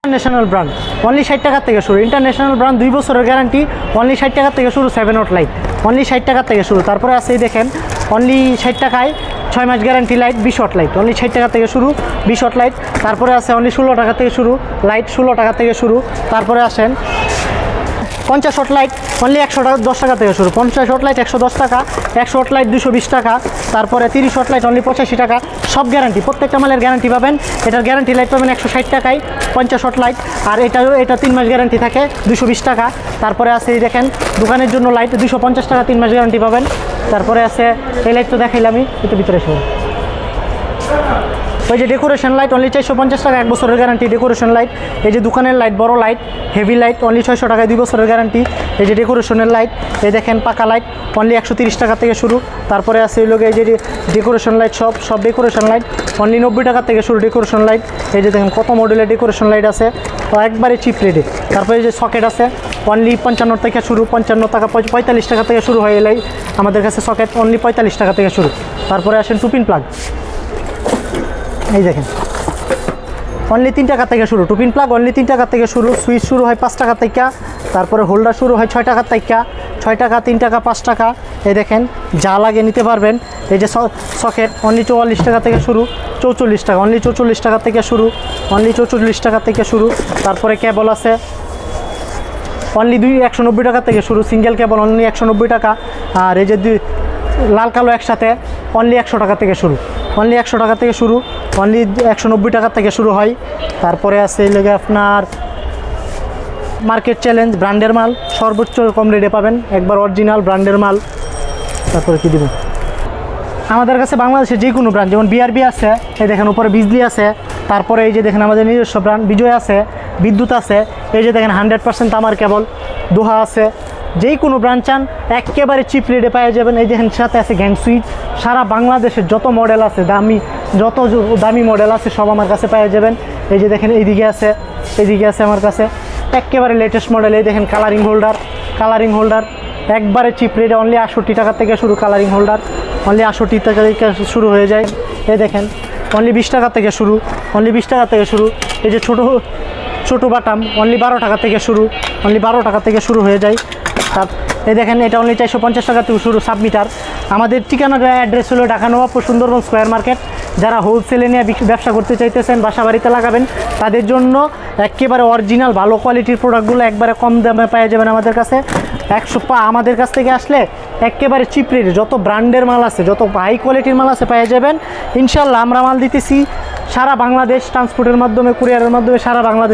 International brand only 60 টাকা থেকে শুরু। ইন্টারন্যাশনাল ব্র্যান্ড 2 বছরের গ্যারান্টি, অনলি 60 টাকা থেকে শুরু। 7 ওয়াট লাইট অনলি 60 টাকা থেকে শুরু। তারপরে আছে এই দেখেন অনলি 60 টাকায় 6 মাস guarantee light 20 watt light, only 60 টাকা থেকে শুরু 20 ওয়াট লাইট। তারপরে আছে অনলি 16 টাকা থেকে শুরু লাইট, 16 টাকা থেকে শুরু। তারপরে আসেন 50 ওয়াট লাইট অনলি 110 টাকা থেকে শুরু। 50 ওয়াট লাইট 110 টাকা, 100 ওয়াট লাইট 220 টাকা। তারপরে 30 ওয়াট লাইট অনলি 85 টাকা। সব গ্যারান্টি, প্রত্যেকটা মালের গ্যারান্টি পাবেন। এটার গ্যারান্টি লাইট পাবেন 160 টাকায় 50 ওয়াট লাইট, আর এটা 3 মাস গ্যারান্টি থাকে 220 টাকা। তারপরে আছে এই দেখেন দোকানের জন্য লাইট 250 টাকা 3 মাস গ্যারান্টি পাবেন। তারপরে আছে এই লাইট তো দেখাইলাম আমি, একটু ভিতরে এসে ওই যে ডেকোরেশন লাইট অনলি 450 টাকা 1 বছরের গ্যারান্টি ডেকোরেশন লাইট। এই যে দোকানের লাইট বড় লাইট হেভি লাইট অনলি 600 টাকায় 2 বছরের গ্যারান্টি। এই যে ডেকোরেশনের লাইট, এই দেখেন পাকা লাইট অনলি 130 টাকা থেকে শুরু। তারপরে আছে এই লোক এই যে ডেকোরেশন লাইট সব ডেকোরেশন লাইট অনলি 90 টাকা থেকে শুরু ডেকোরেশন লাইট। এই যে দেখেন কত মডেলের ডেকোরেশন লাইট আছে, তো একবারে চিপ রেটে। তারপরে এই যে সকেট আছে অনলি 55 থেকে শুরু, 55 টাকা 45 টাকা থেকে শুরু হয়ে এলাই আমাদের কাছে সকেট অনলি 45 টাকা থেকে শুরু। তারপরে আসেন টুপিন প্লাগ, এই দেখেন অনলি 3 টাকা থেকে শুরু। টুপিন প্লাগ অনলি 3 টাকা থেকে শুরু। সুইচ শুরু হয় 5 টাকা থেকে, তারপরে হোল্ডার শুরু হয় 6 টাকা থেকে, 6 টাকা 3 টাকা 5 টাকা। এই দেখেন যা লাগে নিতে পারবেন। এই যে সকেট অনলি 44 টাকা থেকে শুরু, 44 টাকা অনলি 44 টাকা থেকে শুরু, অনলি 44 টাকা থেকে শুরু। তারপরে কেবল আছে অনলি 190 টাকা থেকে শুরু, সিঙ্গেল কেবল অনলি 190 টাকা। আর এই যে লাল কালো একসাথে অনলি 100 টাকা থেকে শুরু, অনলি 100 টাকা থেকে শুরু, অনলি 190 টাকা থেকে শুরু হয়। তারপরে আছে এই লেগে আপনার মার্কেট চ্যালেঞ্জ ব্র্যান্ডের মাল সর্বোচ্চ কম রেটে পাবেন, একবার অরিজিনাল ব্র্যান্ডের মাল। তারপরে কী দেবেন আমাদের কাছে বাংলাদেশের যে কোনো ব্র্যান্ড, যেমন বিআরবি আছে, এই দেখেন উপরে বিজলি আছে। তারপরে এই যে দেখেন আমাদের নিজস্ব ব্র্যান্ড বিজয় আছে, বিদ্যুৎ আছে। এই যে দেখেন 100% তামার কেবল, দোহা আছে। যেই কোনো ব্র্যান্ড চান একেবারে চিপ রেটে পেয়ে যাবেন। এই দেখেন সাথে আছে গ্যাং সুইচ। সারা বাংলাদেশের যত মডেল আছে যত দামি মডেল আছে সব আমার কাছে পেয়ে যাবেন। এই যে দেখেন এইদিকে আছে আমার কাছে একেবারে লেটেস্ট মডেল। এই দেখেন কালারিং হোল্ডার একবারে চিপ রেটে অনলি 68 টাকা থেকে শুরু। কালারিং হোল্ডার অনলি 68 টাকা থেকে শুরু হয়ে যায়। এই দেখেন অনলি 20 টাকা থেকে শুরু, অনলি 20 টাকা থেকে শুরু। এই যে ছোটো বাটাম অনলি 12 টাকা থেকে শুরু, অনলি 12 টাকা থেকে শুরু হয়ে যায়। এই দেখেন এটা অনলি 450 টাকা থেকে শুরু সাবমিটার। আমাদের ঠিকানার অ্যাড্রেস হলো ঢাকা নবাবপুর সুন্দরবন স্কোয়ার মার্কেট। যারা হোলসেলে নিয়ে ব্যবসা করতে চাইতেছেন, বাসা বাড়িতে লাগাবেন, তাদের জন্য একেবারে অরিজিনাল ভালো কোয়ালিটির প্রোডাক্টগুলো একবারে কম দামে পেয়ে যাবেন আমাদের কাছে। আমাদের কাছ থেকে আসলে একেবারে চিপ রেটে যত ব্র্যান্ডের মাল আছে, যত হাই কোয়ালিটির মাল আছে পেয়ে যাবেন ইনশাল্লাহ। আমরা মাল দিতেছি সারা বাংলাদেশ, ট্রান্সপোর্টের মাধ্যমে, কুরিয়ারের মাধ্যমে সারা বাংলাদেশ